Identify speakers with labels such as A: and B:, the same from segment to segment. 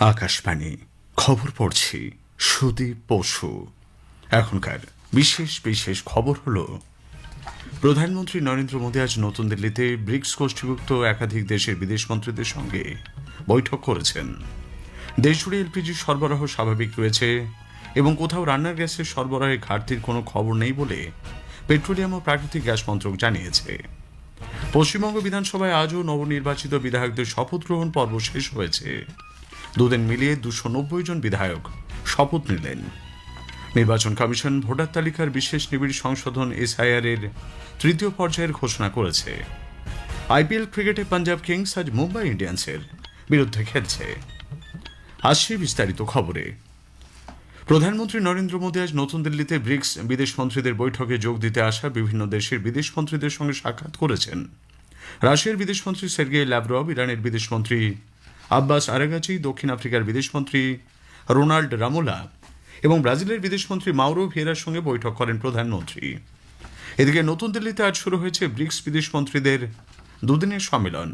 A: আকাশবাণী খবর পড়ছি সুদীপ বসু। এখনকার বিশেষ বিশেষ খবর হলো, প্রধানমন্ত্রী নরেন্দ্র মোদী আজ নতুন দিল্লিতে ব্রিক্স গোষ্ঠীভুক্ত একাধিক দেশের বিদেশমন্ত্রীদের সঙ্গে বৈঠক করেছেন। দেশজুড়ে এলপিজি সরবরাহ স্বাভাবিক রয়েছে এবং কোথাও রান্নার গ্যাসের সরবরাহে ঘাটতির কোনো খবর নেই বলে পেট্রোলিয়াম ও প্রাকৃতিক গ্যাস মন্ত্রক জানিয়েছে। পশ্চিমবঙ্গ বিধানসভায় আজও নবনির্বাচিত বিধায়কদের শপথ গ্রহণ পর্ব শেষ হয়েছে। দুদিন মিলিয়ে 290 জন বিধায়ক শপথ নিলেন। নির্বাচন কমিশন ভোটার তালিকার বিশেষ নিবিড় সংশোধন এসআইআর এর তৃতীয় পর্যায়ের ঘোষণা করেছে। আইপিএল ক্রিকেটে পাঞ্জাব কিংস আজ মুম্বাই ইন্ডিয়ান্সের বিরুদ্ধে খেলছে। আসছে বিস্তারিত খবরে। প্রধানমন্ত্রী নরেন্দ্র মোদী আজ নতুন দিল্লিতে ব্রিক্স বিদেশমন্ত্রীদের বৈঠকে যোগ দিতে আসা বিভিন্ন দেশের বিদেশমন্ত্রীদের সঙ্গে সাক্ষাৎ করেছেন। রাশিয়ার বিদেশমন্ত্রী সের্গেই ল্যাভরভ, ইরানের বিদেশমন্ত্রী আব্বাস আরাগাচি, দক্ষিণ আফ্রিকার বিদেশমন্ত্রী রোনাল্ড রামোলা এবং ব্রাজিলের বিদেশমন্ত্রী মাউরো ভিয়েরার সঙ্গে বৈঠক করেন প্রধানমন্ত্রী। এদিকে নতুন দিল্লিতে আজ শুরু হয়েছে ব্রিক্স বিদেশমন্ত্রীদের দুদিনের সম্মেলন।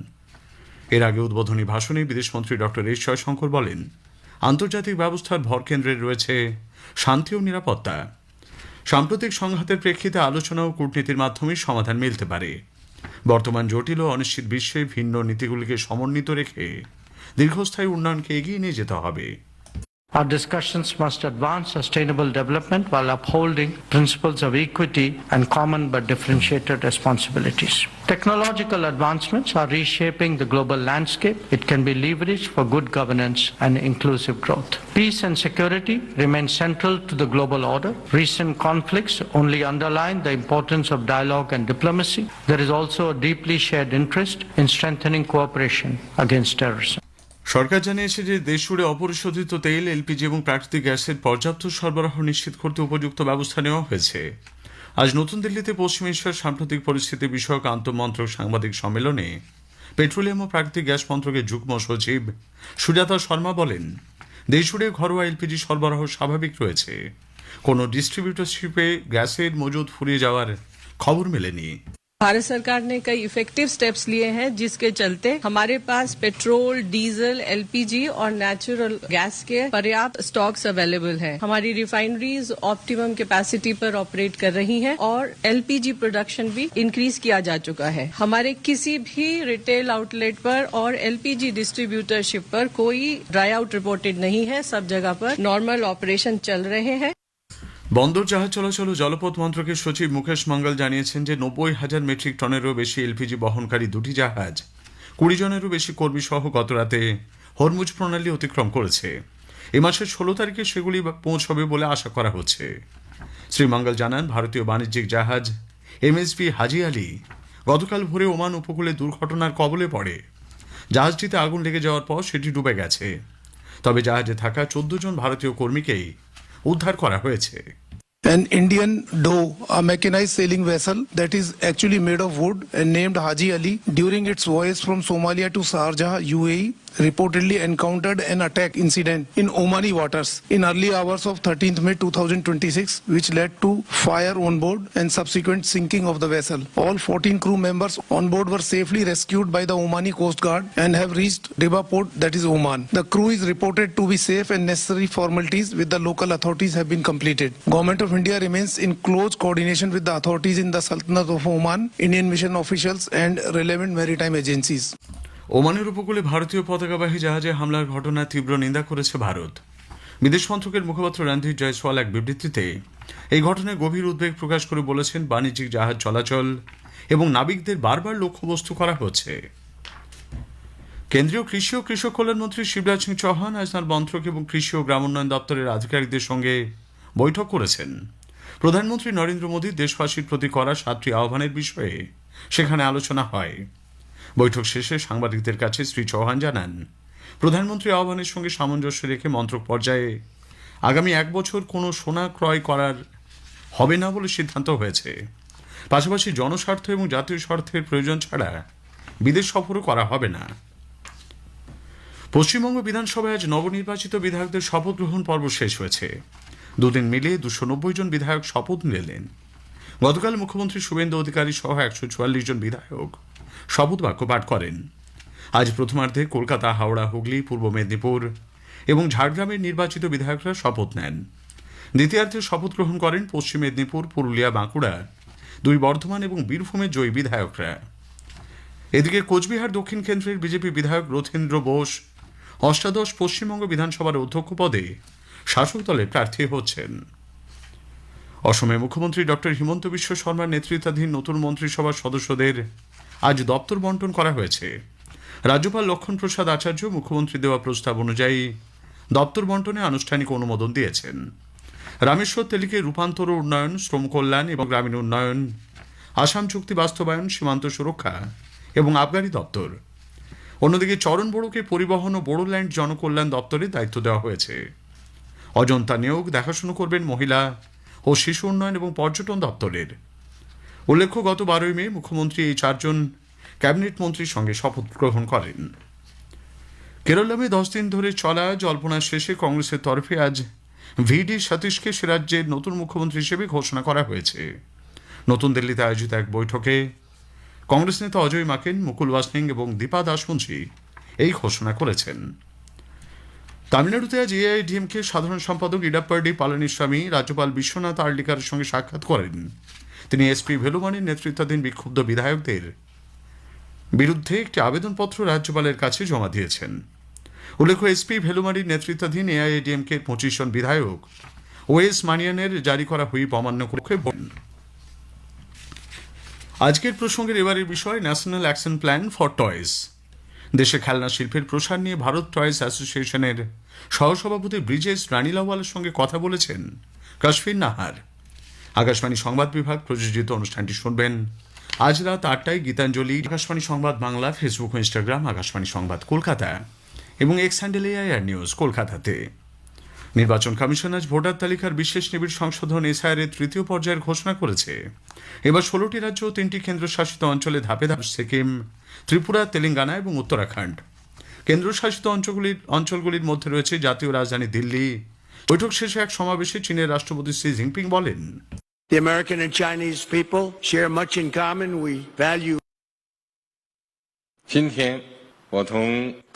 A: এর আগে উদ্বোধনী ভাষণে বিদেশমন্ত্রী ডক্টর এস জয়শঙ্কর বলেন, আন্তর্জাতিক ব্যবস্থার ভরকেন্দ্রে রয়েছে শান্তি ও নিরাপত্তা। সাম্প্রতিক সংঘাতের প্রেক্ষিতে আলোচনা ও কূটনীতির মাধ্যমে সমাধান মিলতে পারে। বর্তমান জটিল ও অনিশ্চিত বিশ্বে ভিন্ন নীতিগুলিকে সমন্বিত রেখে দীর্ঘস্থায়ী উন্নয়নকে এগিয়ে নিয়ে যেতে হবে।
B: Our discussions must advance sustainable development while upholding principles of equity and common but differentiated responsibilities. Technological advancements are reshaping the global landscape. It can be leveraged for good governance and inclusive growth. Peace and security remain central to the global order. Recent conflicts only underline the importance of dialogue and diplomacy. There is also a deeply shared interest in strengthening cooperation against terrorism.
A: সরকার জানিয়েছে যে দেশজুড়ে অপরিশোধিত তেল, LPG এবং প্রাকৃতিক গ্যাসের পর্যাপ্ত সরবরাহ নিশ্চিত করতে উপযুক্ত ব্যবস্থা নেওয়া হয়েছে। আজ নতুন দিল্লিতে পশ্চিম এশিয়ার সাম্প্রতিক পরিস্থিতি বিষয়ক আন্তঃমন্ত্রক সাংবাদিক সম্মেলনে পেট্রোলিয়াম ও প্রাকৃতিক গ্যাস মন্ত্রকের যুগ্ম সচিব সুজাতা শর্মা বলেন, দেশজুড়ে ঘরোয়া এলপিজি সরবরাহ স্বাভাবিক রয়েছে। কোনো ডিস্ট্রিবিউটরশিপে গ্যাসের মজুদ ফুরিয়ে যাওয়ার খবর মেলেনি।
C: भारत सरकार ने कई इफेक्टिव स्टेप्स लिए हैं जिसके चलते हमारे पास पेट्रोल, डीजल, एलपीजी और नेचुरल गैस के पर्याप्त स्टॉक्स अवेलेबल हैं। हमारी रिफाइनरीज ऑप्टिमम कैपेसिटी पर ऑपरेट कर रही हैं और एलपीजी प्रोडक्शन भी इंक्रीज किया जा चुका है। हमारे किसी भी रिटेल आउटलेट पर और एलपीजी डिस्ट्रीब्यूटरशिप पर कोई ड्राई आउट रिपोर्टेड नहीं है। सब जगह पर नॉर्मल ऑपरेशन चल रहे हैं।
A: বন্দর জাহাজ চলাচল ও জলপথ মন্ত্রকের সচিব মুকেশ মঙ্গল জানিয়েছেন যে 90,000 মেট্রিক টনেরও বেশি এলপিজি বহনকারী দুটি জাহাজ 20 জনেরও বেশি কর্মী সহ গতরাতে হরমুজ প্রণালী অতিক্রম করেছে। এ মাসের 16 তারিখে সেগুলি পৌঁছবে বলে আশা করা হচ্ছে। শ্রী মঙ্গল জানান, ভারতীয় বাণিজ্যিক জাহাজ এমএসভি হাজি আলী গতকাল ভোরে ওমান উপকূলে দুর্ঘটনার কবলে পড়ে। জাহাজটিতে আগুন লেগে যাওয়ার পর সেটি ডুবে গেছে। তবে জাহাজে থাকা 14 জন ভারতীয় কর্মীকেই উদ্ধার করা হয়েছে।
D: An Indian dhow, a mechanized sailing vessel that is actually made of wood and named Haji Ali, during its voyage from Somalia to Sharjah, UAE, reportedly encountered an attack incident in Omani waters in early hours of 13th May 2026, which led to fire on board and subsequent sinking of the vessel. All 14 crew members on board were safely rescued by the Omani Coast Guard and have reached Diba port, that is Oman. The crew is reported to be safe and necessary formalities with the local authorities have been completed. Government of India remains in close coordination with the authorities in the Sultanate of Oman, Indian mission officials and relevant maritime agencies.
A: ওমানের উপকূলে ভারতীয় পতাকাবাহী জাহাজে হামলার ঘটনার তীব্র নিন্দা করেছে ভারত। বিদেশ মন্ত্রকের মুখপাত্র রণধীর জয়সওয়াল এক বিবৃতিতে এই ঘটনায় গভীর উদ্বেগ প্রকাশ করে বলেছেন, বাণিজ্যিক জাহাজ চলাচল এবং নাবিকদের বারবার লক্ষ্যবস্তু করা হচ্ছে। কেন্দ্রীয় কৃষি ও কৃষক কল্যাণ মন্ত্রী শিবরাজ সিং চৌহান আজ তাঁর মন্ত্রক এবং কৃষি ও গ্রামোন্নয়ন দপ্তরের আধিকারিকদের সঙ্গে বৈঠক করেছেন। প্রধানমন্ত্রী নরেন্দ্র মোদী দেশবাসীর প্রতি করা 7টি আহ্বানের বিষয়ে সেখানে আলোচনা হয়। বৈঠক শেষে সাংবাদিকদের কাছে শ্রী চৌহান জানান, প্রধানমন্ত্রী আহ্বানের সঙ্গে সামঞ্জস্য রেখে মন্ত্রক পর্যায়ে আগামী 1 বছর কোনো সোনা ক্রয় করার হবে না বলে সিদ্ধান্ত হয়েছে। পাশাপাশি জনস্বার্থ এবং জাতীয় স্বার্থের প্রয়োজন ছাড়া বিদেশ সফরও করা হবে না। পশ্চিমবঙ্গ বিধানসভায় আজ নবনির্বাচিত বিধায়কদের শপথ গ্রহণ পর্ব শেষ হয়েছে। দুদিন মিলিয়ে 290 জন বিধায়ক শপথ নিলেন। গতকাল মুখ্যমন্ত্রী শুভেন্দু অধিকারী সহ 144 জন বিধায়ক শপথ বাক্য পাঠ করেন। আজ প্রথমার্ধে কলকাতা, হাওড়া, হুগলি, পূর্ব মেদিনীপুর এবং ঝাড়গ্রামের নির্বাচিত বিধায়করা শপথ নেন। দ্বিতীয়ার্ধে শপথ গ্রহণ করেন পশ্চিম মেদিনীপুর, পুরুলিয়া, বাঁকুড়া, দুই বর্ধমান এবং বীরভূমের জয়ী বিধায়করা। এদিকে কোচবিহার দক্ষিণ কেন্দ্রের বিজেপি বিধায়ক রথীন্দ্র বোস অষ্টাদশ পশ্চিমবঙ্গ বিধানসভার অধ্যক্ষ পদে শাসক দলের প্রার্থী হচ্ছেন। অসমে মুখ্যমন্ত্রী ডক্টর হিমন্ত বিশ্ব শর্মার নেতৃত্বাধীন নতুন মন্ত্রিসভার সদস্যদের আজ দপ্তর বন্টন করা হয়েছে। রাজ্যপাল লক্ষ্মণ প্রসাদ আচার্য মুখ্যমন্ত্রী দেওয়া প্রস্তাব অনুযায়ী দপ্তর বন্টনে আনুষ্ঠানিক অনুমোদন দিয়েছেন। রামেশ্বর তেলিকে রূপান্তর উন্নয়ন, শ্রম কল্যাণ এবং গ্রামীণ উন্নয়ন, আসাম চুক্তি বাস্তবায়ন, সীমান্ত সুরক্ষা এবং আবগারি দপ্তর। অন্যদিকে চরণ বড়োকে পরিবহন ও বোডোল্যান্ড জনকল্যাণ দপ্তরে দায়িত্ব দেওয়া হয়েছে। অজন্তা নিয়োগ দেখাশুনো করবেন মহিলা ও শিশু উন্নয়ন এবং পর্যটন দপ্তরের। উল্লেখ্য, গত 12 মে মুখ্যমন্ত্রী এই 4 জন ক্যাবিনেট মন্ত্রীর সঙ্গে শপথ গ্রহণ করেন। কেরলে 10 দিন ধরে চলা জল্পনার শেষে কংগ্রেসের তরফে আজ ভিডি সতীশকে সে রাজ্যের নতুন মুখ্যমন্ত্রী হিসেবে ঘোষণা করা হয়েছে। নতুন দিল্লিতে আয়োজিত এক বৈঠকে কংগ্রেস নেতা অজয় মাকেন, মুকুল ওয়াসনিং এবং দীপা দাসমুন্সি এই ঘোষণা করেছেন। তামিলনাড়ুতে আজ এআইএডিএমকে সাধারণ সম্পাদক ইডাপ্পাডি পালানিস্বামী রাজ্যপাল বিশ্বনাথ আর্লিকারের সঙ্গে সাক্ষাৎ করেন। তিনি এসপি ভেলুমানির নেতৃত্বাধীন বিক্ষুব্ধ বিধায়কদের বিরুদ্ধে একটি আবেদনপত্র রাজ্যপালের কাছে জমা দিয়েছেন। উল্লেখ্য, এসপি ভেলুমানির নেতৃত্বাধীন এআইএডিএমকে 25 জন বিধায়ক ওএস মানিয়ানের জারি করা হুইপ অমান্য করে বলেন। আজকের প্রসঙ্গের এবারের বিষয় national action plan for toys. দেশে খেলনা শিল্পের প্রসার নিয়ে ভারত টয়েস অ্যাসোসিয়েশনের সহসভাপতি ব্রিজেশ রানীলাওয়ালের সঙ্গে কথা বলেছেন কাশ্মীর নাহার। আকাশবাণী সংবাদ বিভাগ প্রযোজিত অনুষ্ঠানটি শুনবেন আজ রাত 8টায় গীতাঞ্জলি, আকাশবাণী সংবাদ বাংলা, ফেসবুক ও ইনস্টাগ্রাম আকাশবাণী সংবাদ কলকাতা এবং এক্স হ্যান্ডেল এআইআর নিউজ কলকাতাতে। নির্বাচন কমিশন আজ ভোটার তালিকার বিশেষ নিবিড় সংশোধন এসআইআর এর 3য় পর্যায়ের ঘোষণা করেছে। এবার 16টি রাজ্য ও 3টি কেন্দ্রশাসিত অঞ্চলে ধাপে ধাপে সিকিম, ত্রিপুরা, তেলেঙ্গানা এবং উত্তরাখণ্ড। কেন্দ্রশাসিত অঞ্চলগুলির মধ্যে রয়েছে জাতীয় রাজধানী দিল্লি। বৈঠক শেষে এক সমাবেশে চীনের রাষ্ট্রপতি শি জিনপিং বলেন,
E: The American and Chinese people share much in common. We value.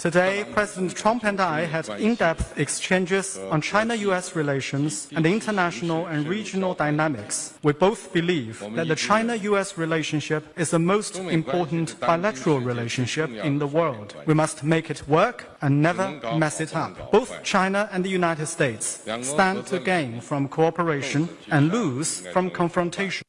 F: Today, President Trump and I had in-depth exchanges on China-US relations and international and regional dynamics. We both believe that the China-US relationship is the most important bilateral relationship in the world. We must make it work and never mess it up. Both China and the United States stand to gain from cooperation and lose from confrontation.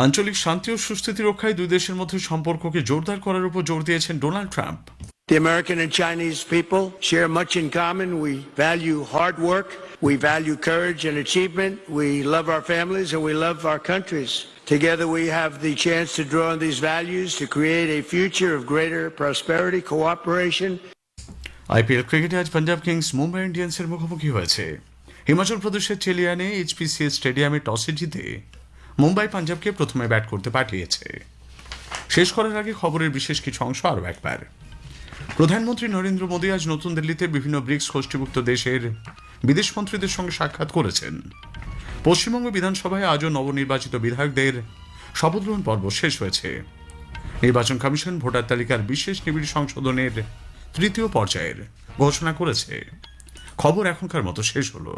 A: আঞ্চলিক শান্তি ও সুস্থিতি রক্ষায় দুই দেশের মধ্যে সম্পর্ককে জোরদার করার উপর জোর দিয়েছেন Donald Trump.
E: The American and Chinese people share much in common. We value hard work. We value courage and achievement. We love our families and we love our countries. Together we have the chance to draw on these values to create a future of greater prosperity, cooperation.
A: IPL ক্রিকেটে আজ Punjab Kings Mumbai ইন্ডিয়ান্সের মুখোমুখি হয়েছে। হিমাচল প্রদেশের চেলিয়ানে এইচপিসিএ স্টেডিয়ামে টসে জিতে মুম্বাই পাঞ্জাবকে প্রথমে bat করতে পাঠিয়েছে। শেষ করার আগে খবরের বিশেষ কিছু অংশ আরও একবার। প্রধানমন্ত্রী নরেন্দ্র মোদী আজ নতুন দিল্লিতে বিভিন্ন ব্রিক্স গোষ্ঠীভুক্ত দেশের বিদেশমন্ত্রীদের সঙ্গে সাক্ষাৎ করেছেন। পশ্চিমবঙ্গ বিধানসভায় আজও নবনির্বাচিত বিধায়কদের শপথ গ্রহণ পর্ব শেষ হয়েছে। নির্বাচন কমিশন ভোটার তালিকার বিশেষ নিবিড় সংশোধনের 3য় পর্যায়ের ঘোষণা করেছে। খবর এখনকার মতো শেষ হলো।